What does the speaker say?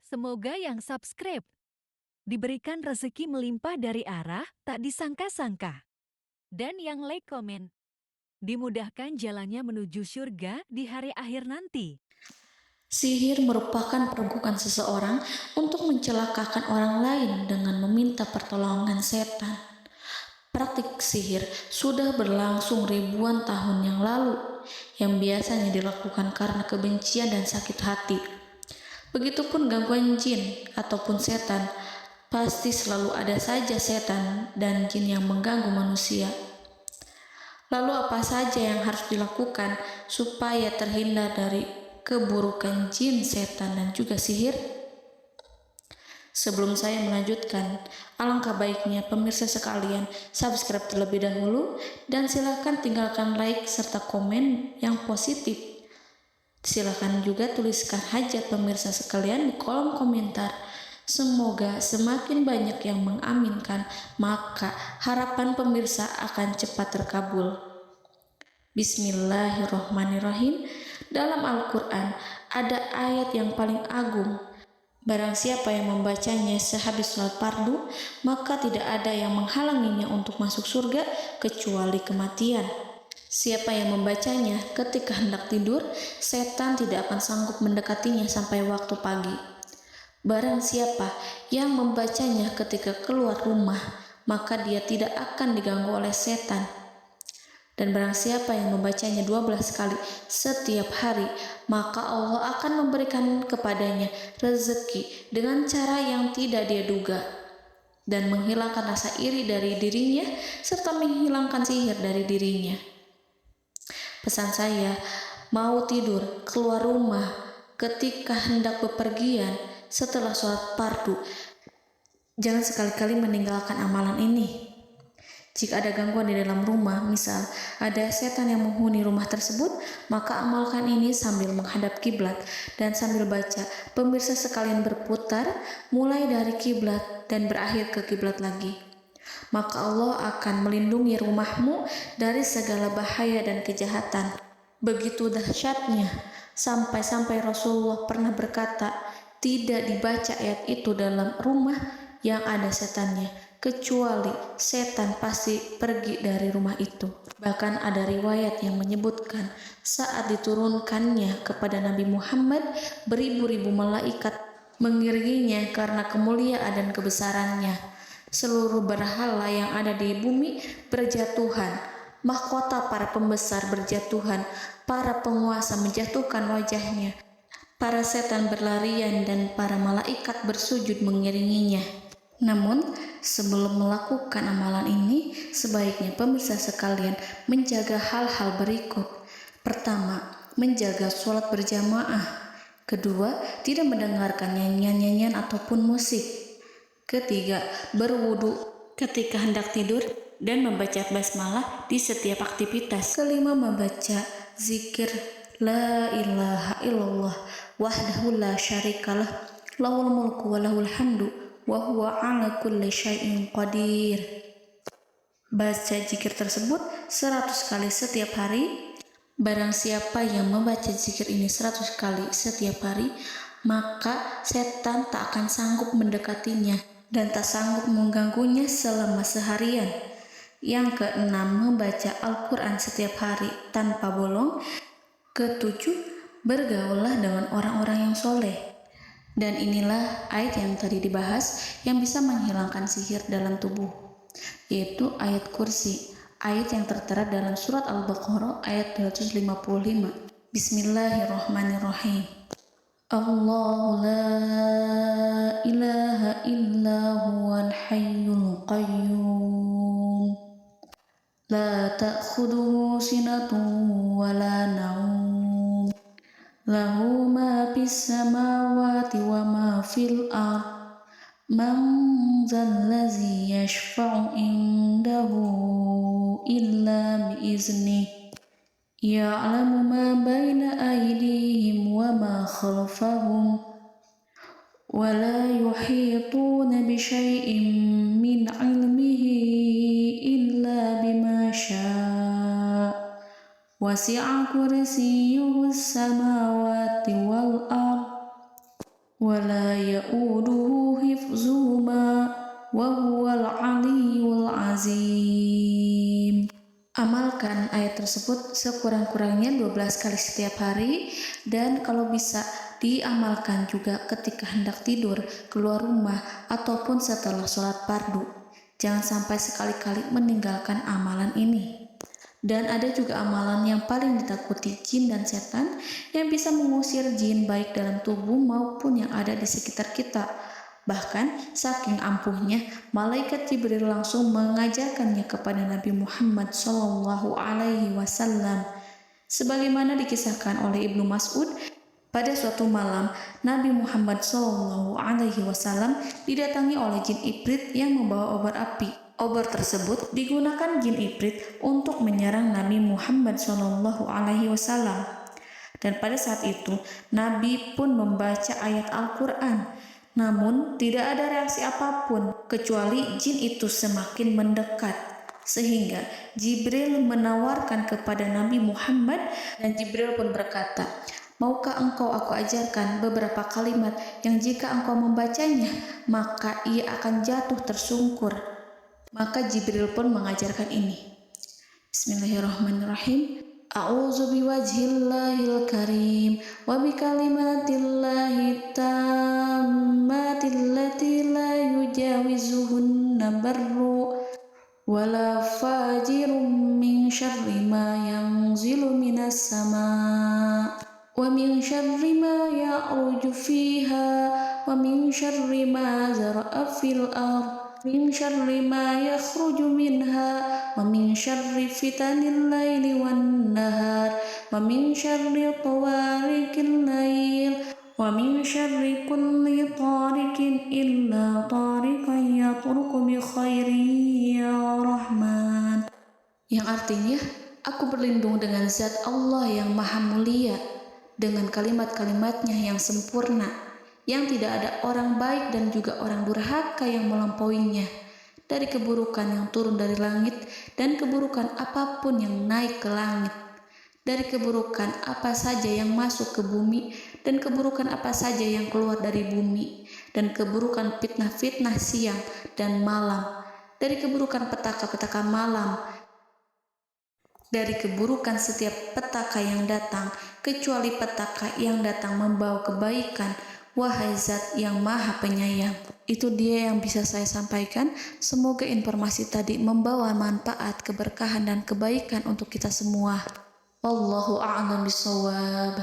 Semoga yang subscribe diberikan rezeki melimpah dari arah tak disangka-sangka. Dan yang like komen, dimudahkan jalannya menuju surga di hari akhir nanti. Sihir merupakan perbuatan seseorang untuk mencelakakan orang lain dengan meminta pertolongan setan. Praktik sihir sudah berlangsung ribuan tahun yang lalu, yang biasanya dilakukan karena kebencian dan sakit hati. Begitupun gangguan jin ataupun setan, pasti selalu ada saja setan dan jin yang mengganggu manusia. Lalu apa saja yang harus dilakukan supaya terhindar dari keburukan jin, setan, dan juga sihir? Sebelum saya melanjutkan, alangkah baiknya pemirsa sekalian subscribe terlebih dahulu dan silakan tinggalkan like serta komen yang positif. Silakan juga tuliskan hajat pemirsa sekalian di kolom komentar. Semoga semakin banyak yang mengaminkan, maka harapan pemirsa akan cepat terkabul. Bismillahirrohmanirrohim. Dalam Al-Quran ada ayat yang paling agung. Barang siapa yang membacanya sehabis sholat fardu, maka tidak ada yang menghalanginya untuk masuk surga kecuali kematian. Siapa yang membacanya ketika hendak tidur, setan tidak akan sanggup mendekatinya sampai waktu pagi. Barang siapa yang membacanya ketika keluar rumah, maka dia tidak akan diganggu oleh setan. Dan barang siapa yang membacanya 12 kali setiap hari, maka Allah akan memberikan kepadanya rezeki dengan cara yang tidak dia duga, dan menghilangkan rasa iri dari dirinya, serta menghilangkan sihir dari dirinya. Pesan saya, mau tidur, keluar rumah, ketika hendak bepergian, setelah sholat fardu, jangan sekali-kali meninggalkan amalan ini. Jika ada gangguan di dalam rumah, misal ada setan yang menghuni rumah tersebut, maka amalkan ini sambil menghadap kiblat dan sambil baca. Pemirsa sekalian berputar mulai dari kiblat dan berakhir ke kiblat lagi. Maka Allah akan melindungi rumahmu dari segala bahaya dan kejahatan. Begitu dahsyatnya, sampai-sampai Rasulullah pernah berkata, tidak dibaca ayat itu dalam rumah yang ada setannya, kecuali setan pasti pergi dari rumah itu. Bahkan ada riwayat yang menyebutkan saat diturunkannya kepada Nabi Muhammad, beribu-ribu malaikat mengiringinya karena kemuliaan dan kebesarannya. Seluruh berhala yang ada di bumi berjatuhan, mahkota para pembesar berjatuhan, para penguasa menjatuhkan wajahnya, para setan berlarian, dan para malaikat bersujud mengiringinya. Namun, sebelum melakukan amalan ini, sebaiknya pemirsa sekalian menjaga hal-hal berikut. Pertama, menjaga sholat berjamaah. Kedua, tidak mendengarkan nyanyian-nyanyian ataupun musik. Ketiga, berwudu ketika hendak tidur dan membaca basmalah di setiap aktivitas. Kelima, membaca zikir la ilaha illallah wahdahu la syarikalah lahul mulku wa lahul hamdu wa huwa ala kulli syai'in qadir. Baca zikir tersebut 100 kali setiap hari. Barang siapa yang membaca zikir ini 100 kali setiap hari, maka setan tak akan sanggup mendekatinya dan tak sanggup mengganggunya selama seharian. Yang keenam, membaca Al-Quran setiap hari tanpa bolong. Ketujuh, bergaullah dengan orang-orang yang soleh. Dan inilah ayat yang tadi dibahas yang bisa menghilangkan sihir dalam tubuh, yaitu ayat kursi, ayat yang tertera dalam surat Al-Baqarah ayat 255. Bismillahirrahmanirrahim. Allahu la ilaha illa huwal hayyul qayyum la ta'khuduhu sinatun wa la naum lahu ma fis samawati wa ma fil ard man zallazi yashfa'u indahu illa biiznih ya'lamu ma baina aydihim wa ma khalfahum wa la yuhituna bi syai'in min 'ilmihi illa bima syaa' wasi'a kursiyyuhu as-samawati wal ard wa ولا يؤوده حفظهما وهو العلي العظيم. Amalkan ayat tersebut sekurang-kurangnya 12 kali setiap hari, dan kalau bisa diamalkan juga ketika hendak tidur, keluar rumah, ataupun setelah sholat fardu. Jangan sampai sekali-kali meninggalkan amalan ini. Dan ada juga amalan yang paling ditakuti jin dan setan yang bisa mengusir jin baik dalam tubuh maupun yang ada di sekitar kita. Bahkan saking ampuhnya, malaikat Jibril langsung mengajarkannya kepada Nabi Muhammad SAW. Sebagaimana dikisahkan oleh Ibnu Mas'ud, pada suatu malam Nabi Muhammad SAW didatangi oleh jin Ifrit yang membawa obor api. Obor tersebut digunakan jin Ifrit untuk menyerang Nabi Muhammad SAW. Dan pada saat itu Nabi pun membaca ayat Al-Quran. Namun tidak ada reaksi apapun kecuali jin itu semakin mendekat, sehingga Jibril menawarkan kepada Nabi Muhammad, dan Jibril pun berkata, "Maukah engkau aku ajarkan beberapa kalimat yang jika engkau membacanya maka ia akan jatuh tersungkur?" Maka Jibril pun mengajarkan ini. Bismillahirrahmanirrahim. A'udzu biwajhillahil karim wa bikalimatillahi tammati allati la yujawizuhunna barru wala fajirun min syarri ma yanzilu minas sama' wa min syarri ma ya'ruju fiha wa min syarri ma zara'a fil ardh min syarri ma yakhruju minha wa min syarri fitanil laili wan nahar wa min syarri tawarikil lail wa min syarri kulli tarikin illa tarikan yatruku bi khairin ya Rahman. Yang artinya, aku berlindung dengan zat Allah yang maha mulia, dengan kalimat-kalimatnya yang sempurna, yang tidak ada orang baik dan juga orang durhaka yang melampauinya, dari keburukan yang turun dari langit dan keburukan apapun yang naik ke langit, dari keburukan apa saja yang masuk ke bumi dan keburukan apa saja yang keluar dari bumi, dan keburukan fitnah-fitnah siang dan malam, dari keburukan petaka-petaka malam, dari keburukan setiap petaka yang datang, kecuali petaka yang datang membawa kebaikan. Wahai Zat yang Maha Penyayang. Itu dia yang bisa saya sampaikan. Semoga informasi tadi membawa manfaat, keberkahan, dan kebaikan untuk kita semua. Wallahu a'lam bishawab.